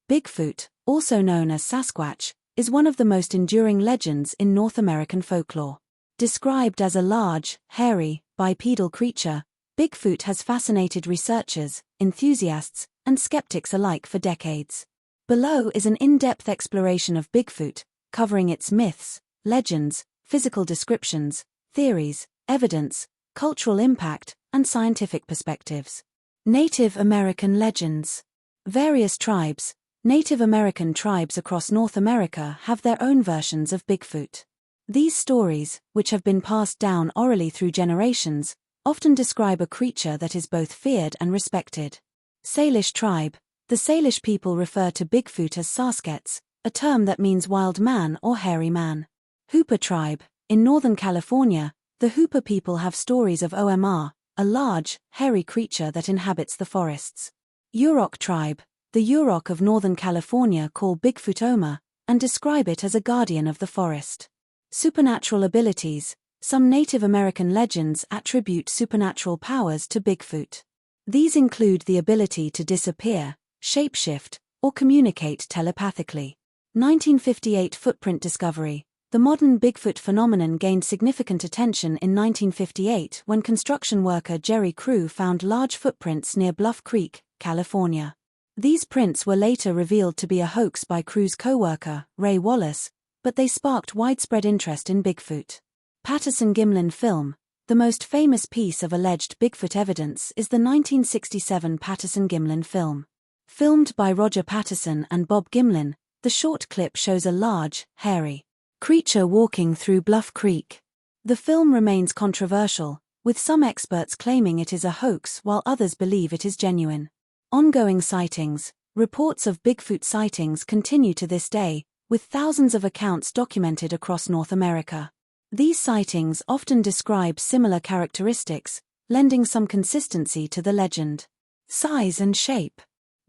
Bigfoot, also known as Sasquatch, is one of the most enduring legends in North American folklore. Described as a large, hairy, bipedal creature, Bigfoot has fascinated researchers, enthusiasts, and skeptics alike for decades. Below is an in-depth exploration of Bigfoot, covering its myths, legends, physical descriptions, theories, evidence, cultural impact, and scientific perspectives. Native American legends. Various tribes, Native American tribes across North America have their own versions of Bigfoot. These stories, which have been passed down orally through generations, often describe a creature that is both feared and respected. Salish tribe. The Salish people refer to Bigfoot as Sasquatch, a term that means wild man or hairy man. Hooper tribe. In Northern California, the Hooper people have stories of Omr, a large, hairy creature that inhabits the forests. Yurok tribe. The Yurok of Northern California call Bigfoot Omr, and describe it as a guardian of the forest. Supernatural abilities. Some Native American legends attribute supernatural powers to Bigfoot. These include the ability to disappear, shapeshift, or communicate telepathically. 1958 footprint discovery. The modern Bigfoot phenomenon gained significant attention in 1958 when construction worker Jerry Crew found large footprints near Bluff Creek, California. These prints were later revealed to be a hoax by Crew's co-worker, Ray Wallace, but they sparked widespread interest in Bigfoot. Patterson-Gimlin film. The most famous piece of alleged Bigfoot evidence is the 1967 Patterson-Gimlin film. Filmed by Roger Patterson and Bob Gimlin, the short clip shows a large, hairy creature walking through Bluff Creek. The film remains controversial, with some experts claiming it is a hoax while others believe it is genuine. Ongoing sightings. Reports of Bigfoot sightings continue to this day, with thousands of accounts documented across North America. These sightings often describe similar characteristics, lending some consistency to the legend. Size and shape.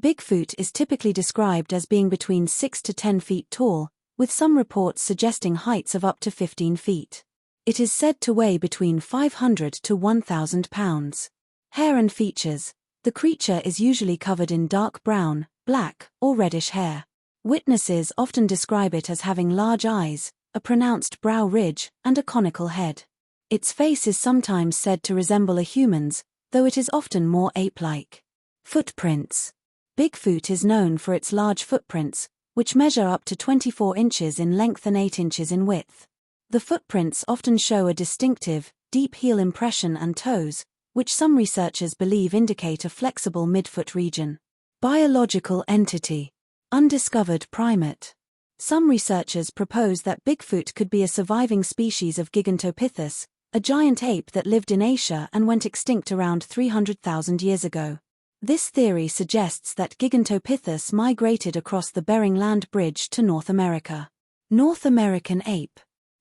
Bigfoot is typically described as being between 6 to 10 feet tall, with some reports suggesting heights of up to 15 feet. It is said to weigh between 500 to 1,000 pounds. Hair and features. The creature is usually covered in dark brown, black, or reddish hair. Witnesses often describe it as having large eyes, a pronounced brow ridge, and a conical head. Its face is sometimes said to resemble a human's, though it is often more ape-like. Footprints. Bigfoot is known for its large footprints, which measure up to 24 inches in length and 8 inches in width. The footprints often show a distinctive, deep heel impression and toes, which some researchers believe indicate a flexible midfoot region. Biological entity. Undiscovered primate. Some researchers propose that Bigfoot could be a surviving species of Gigantopithecus, a giant ape that lived in Asia and went extinct around 300,000 years ago. This theory suggests that Gigantopithecus migrated across the Bering Land Bridge to North America. North American ape.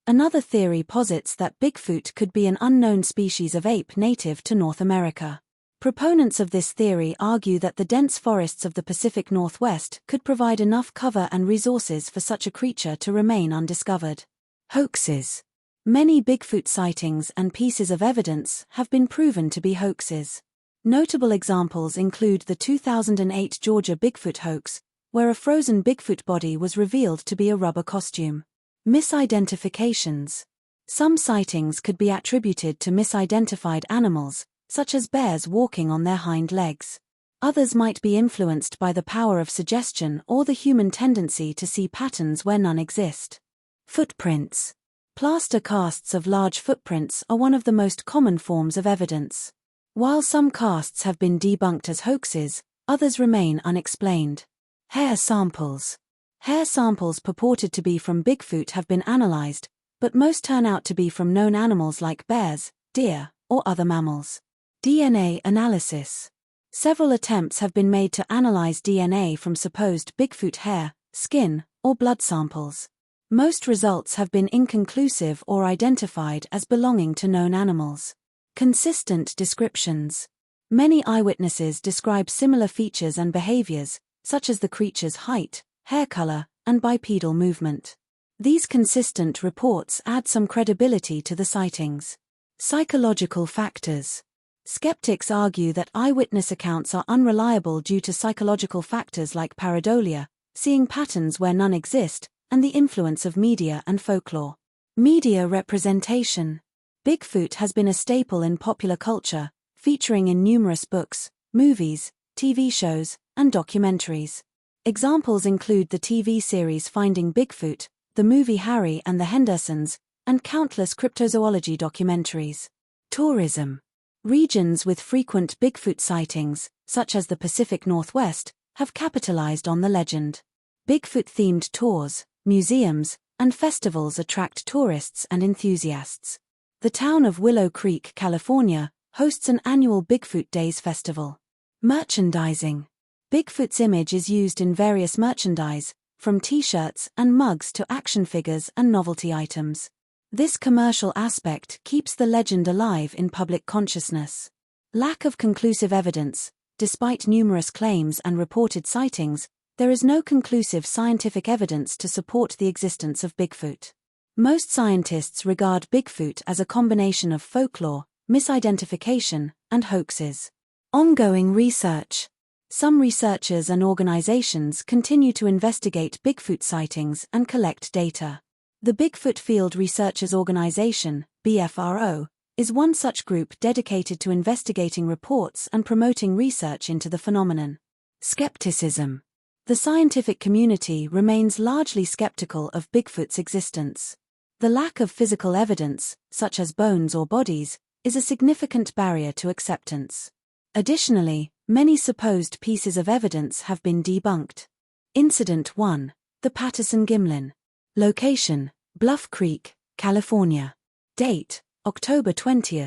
Another theory posits that Bigfoot could be an unknown species of ape native to North America. Proponents of this theory argue that the dense forests of the Pacific Northwest could provide enough cover and resources for such a creature to remain undiscovered. Hoaxes. Many Bigfoot sightings and pieces of evidence have been proven to be hoaxes. Notable examples include the 2008 Georgia Bigfoot hoax, where a frozen Bigfoot body was revealed to be a rubber costume. Misidentifications. Some sightings could be attributed to misidentified animals, such as bears walking on their hind legs. Others might be influenced by the power of suggestion or the human tendency to see patterns where none exist. Footprints. Plaster casts of large footprints are one of the most common forms of evidence. While some casts have been debunked as hoaxes, others remain unexplained. Hair samples. Hair samples purported to be from Bigfoot have been analyzed, but most turn out to be from known animals like bears, deer, or other mammals. DNA analysis. Several attempts have been made to analyze DNA from supposed Bigfoot hair, skin, or blood samples. Most results have been inconclusive or identified as belonging to known animals. Consistent descriptions. Many eyewitnesses describe similar features and behaviors, such as the creature's height, hair color, and bipedal movement. These consistent reports add some credibility to the sightings. Psychological factors. Skeptics argue that eyewitness accounts are unreliable due to psychological factors like pareidolia, seeing patterns where none exist, and the influence of media and folklore. Media representation. Bigfoot has been a staple in popular culture, featuring in numerous books, movies, TV shows, and documentaries. Examples include the TV series Finding Bigfoot, the movie Harry and the Hendersons, and countless cryptozoology documentaries. Tourism. Regions with frequent Bigfoot sightings, such as the Pacific Northwest, have capitalized on the legend. Bigfoot-themed tours, museums, and festivals attract tourists and enthusiasts. The town of Willow Creek, California, hosts an annual Bigfoot Days festival. Merchandising. Bigfoot's image is used in various merchandise, from t-shirts and mugs to action figures and novelty items. This commercial aspect keeps the legend alive in public consciousness. Lack of conclusive evidence. Despite numerous claims and reported sightings, there is no conclusive scientific evidence to support the existence of Bigfoot. Most scientists regard Bigfoot as a combination of folklore, misidentification, and hoaxes. Ongoing research. Some researchers and organizations continue to investigate Bigfoot sightings and collect data. The Bigfoot Field Researchers Organization, BFRO, is one such group dedicated to investigating reports and promoting research into the phenomenon. Skepticism. The scientific community remains largely skeptical of Bigfoot's existence. The lack of physical evidence, such as bones or bodies, is a significant barrier to acceptance. Additionally, many supposed pieces of evidence have been debunked. Incident 1. The Patterson-Gimlin. Location: Bluff Creek, California. Date: October 20,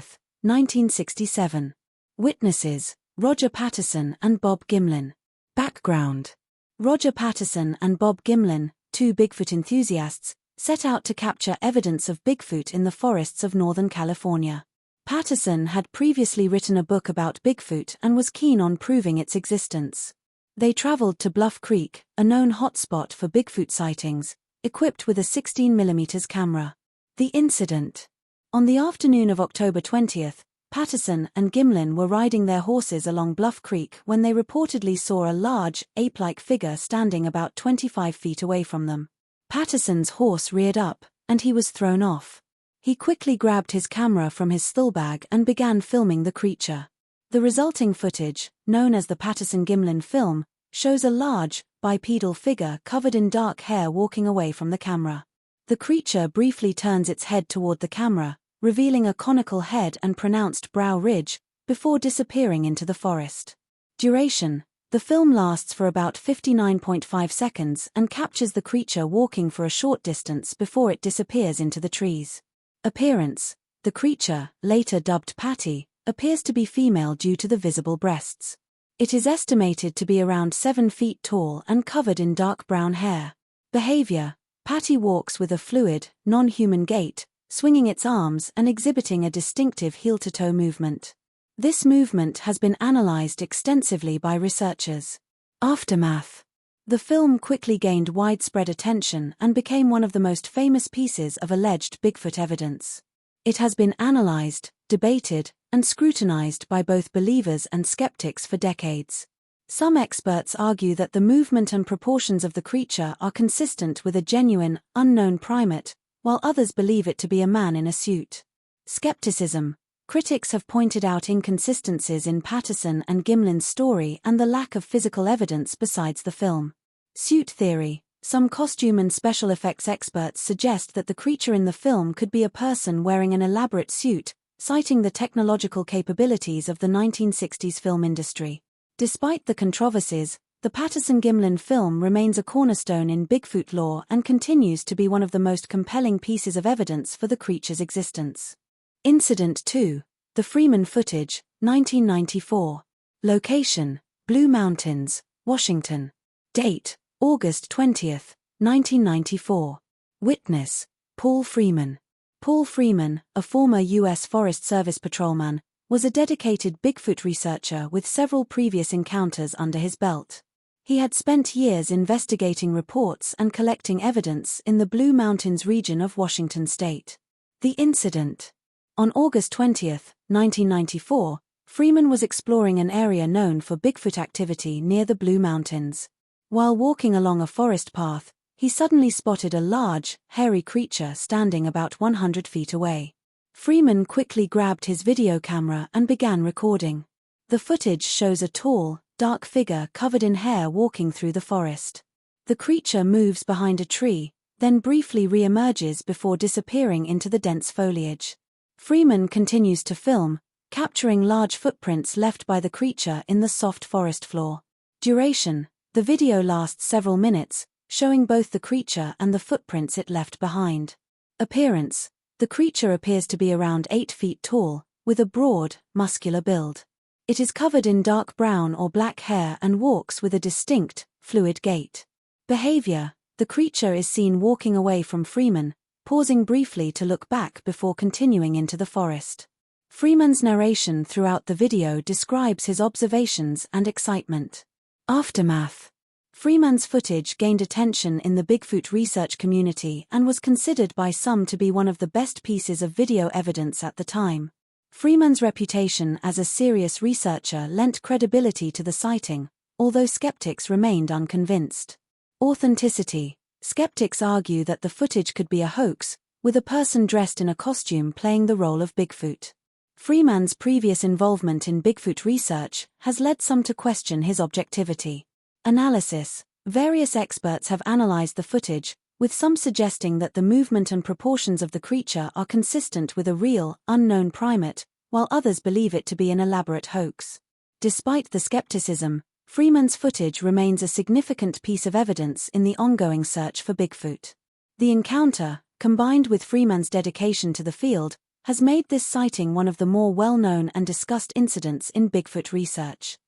1967. Witnesses: Roger Patterson and Bob Gimlin. Background: Roger Patterson and Bob Gimlin, two Bigfoot enthusiasts, set out to capture evidence of Bigfoot in the forests of Northern California. Patterson had previously written a book about Bigfoot and was keen on proving its existence. They traveled to Bluff Creek, a known hotspot for Bigfoot sightings, equipped with a 16mm camera. The incident. On the afternoon of October 20, Patterson and Gimlin were riding their horses along Bluff Creek when they reportedly saw a large, ape-like figure standing about 25 feet away from them. Patterson's horse reared up, and he was thrown off. He quickly grabbed his camera from his stillbag and began filming the creature. The resulting footage, known as the Patterson-Gimlin film, shows a large, bipedal figure covered in dark hair walking away from the camera. The creature briefly turns its head toward the camera, revealing a conical head and pronounced brow ridge, before disappearing into the forest. Duration: the film lasts for about 59.5 seconds and captures the creature walking for a short distance before it disappears into the trees. Appearance: the creature, later dubbed Patty, appears to be female due to the visible breasts. It is estimated to be around 7 feet tall and covered in dark brown hair. Behavior: Patty walks with a fluid, non-human gait, swinging its arms and exhibiting a distinctive heel-to-toe movement. This movement has been analyzed extensively by researchers. Aftermath: the film quickly gained widespread attention and became one of the most famous pieces of alleged Bigfoot evidence. It has been analyzed, debated, and scrutinized by both believers and skeptics for decades. Some experts argue that the movement and proportions of the creature are consistent with a genuine, unknown primate, while others believe it to be a man in a suit. Skepticism: critics have pointed out inconsistencies in Patterson and Gimlin's story and the lack of physical evidence besides the film. Suit theory: some costume and special effects experts suggest that the creature in the film could be a person wearing an elaborate suit, citing the technological capabilities of the 1960s film industry. Despite the controversies, the Patterson-Gimlin film remains a cornerstone in Bigfoot lore and continues to be one of the most compelling pieces of evidence for the creature's existence. Incident 2. The Freeman footage, 1994. Location: Blue Mountains, Washington. Date: August 20, 1994. Witness: Paul Freeman. Paul Freeman, a former U.S. Forest Service patrolman, was a dedicated Bigfoot researcher with several previous encounters under his belt. He had spent years investigating reports and collecting evidence in the Blue Mountains region of Washington state. The incident. On August 20, 1994, Freeman was exploring an area known for Bigfoot activity near the Blue Mountains. While walking along a forest path, he suddenly spotted a large, hairy creature standing about 100 feet away. Freeman quickly grabbed his video camera and began recording. The footage shows a tall, dark figure covered in hair walking through the forest. The creature moves behind a tree, then briefly re-emerges before disappearing into the dense foliage. Freeman continues to film, capturing large footprints left by the creature in the soft forest floor. Duration: the video lasts several minutes, showing both the creature and the footprints it left behind. Appearance: the creature appears to be around 8 feet tall, with a broad, muscular build. It is covered in dark brown or black hair and walks with a distinct, fluid gait. Behavior: the creature is seen walking away from Freeman, pausing briefly to look back before continuing into the forest. Freeman's narration throughout the video describes his observations and excitement. Aftermath: Freeman's footage gained attention in the Bigfoot research community and was considered by some to be one of the best pieces of video evidence at the time. Freeman's reputation as a serious researcher lent credibility to the sighting, although skeptics remained unconvinced. Authenticity: skeptics argue that the footage could be a hoax, with a person dressed in a costume playing the role of Bigfoot. Freeman's previous involvement in Bigfoot research has led some to question his objectivity. Analysis: various experts have analyzed the footage, with some suggesting that the movement and proportions of the creature are consistent with a real, unknown primate, while others believe it to be an elaborate hoax. Despite the skepticism, Freeman's footage remains a significant piece of evidence in the ongoing search for Bigfoot. The encounter, combined with Freeman's dedication to the field, has made this sighting one of the more well-known and discussed incidents in Bigfoot research.